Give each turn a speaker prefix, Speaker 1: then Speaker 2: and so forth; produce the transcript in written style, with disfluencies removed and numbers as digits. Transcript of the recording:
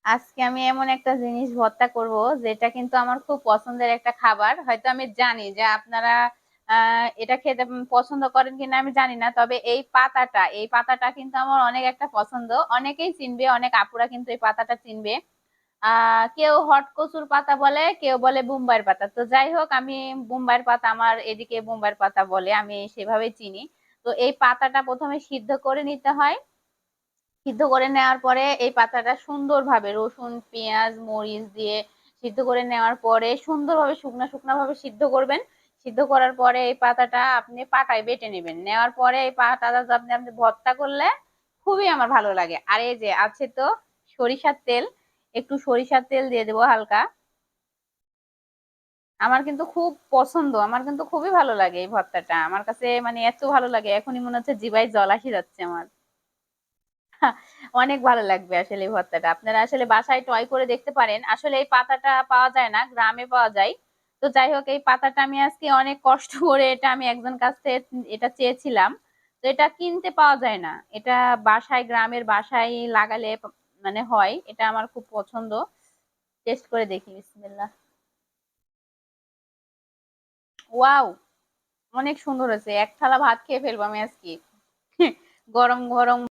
Speaker 1: আজকে আমি এমন একটা জিনিস ভর্তা করব, যেটা কিন্তু আমার খুব পছন্দের একটা খাবার। হয়তো আমি জানি যে আপনারা এটা খেতে পছন্দ করেন কিনা আমি জানি না, তবে এই পাতাটা কিন্তু আমার অনেক একটা পছন্দ। অনেকেই চিনবে, অনেক আপুরা কিন্তু এই পাতাটা চিনবে। কেউ হট কচুর পাতা বলে, কেউ বলে বোম্বাইয়ের পাতা। তো যাই হোক, আমি বোম্বাইয়ের পাতা, আমার এদিকে বোম্বাইয়ের পাতা বলে, আমি সেভাবে চিনি। তো এই পাতাটা প্রথমে সিদ্ধ করে নিতে হয়। সিদ্ধ করে নেওয়ার পরে এই পাতাটা সুন্দরভাবে রসুন পেঁয়াজ মরিচ দিয়ে সিদ্ধ করে নেওয়ার পরে সুন্দরভাবে শুকনো শুকনো ভাবে সিদ্ধ করবেন। সিদ্ধ করার পরে এই পাতাটা আপনি পাটায় বেটে নেবেন। নেওয়ার পরে এই পাতাটা আপনি আপনি ভর্তা করলে খুবই আমার ভালো লাগে। আর এই যে আছে তো সরিষার তেল, একটু সরিষার তেল দিয়ে দেবো হালকা। আমার কিন্তু খুব পছন্দ, আমার কিন্তু খুবই ভালো লাগে এই ভর্তাটা। আমার কাছে মানে এত ভালো লাগে, এখনই মনে হচ্ছে জিভায় জল আসি যাচ্ছে আমার। অনেক ভালো লাগবে আসলে এই ভর্তাটা। আপনারা আসলে বাসায় ট্রাই করে দেখতে পারেন। আসলে এই পাতাটা পাওয়া যায় না, গ্রামে পাওয়া যায়। তো যাই হোক, এই পাতাটা আমি আজকে অনেক কষ্ট করে এটা আমি একজন কাছ থেকে এটা চেয়েছিলাম। তো এটা কিনতে পাওয়া যায় না, এটা বাসায়, গ্রামের বাসায় লাগালে মানে হয়। এটা আমার খুব পছন্দ। টেস্ট করে দেখি, বিসমিল্লাহ। ওয়াও, অনেক সুন্দর হয়েছে। এক থালা ভাত খেয়ে ফেলবো আমি আজকে। গরম গরম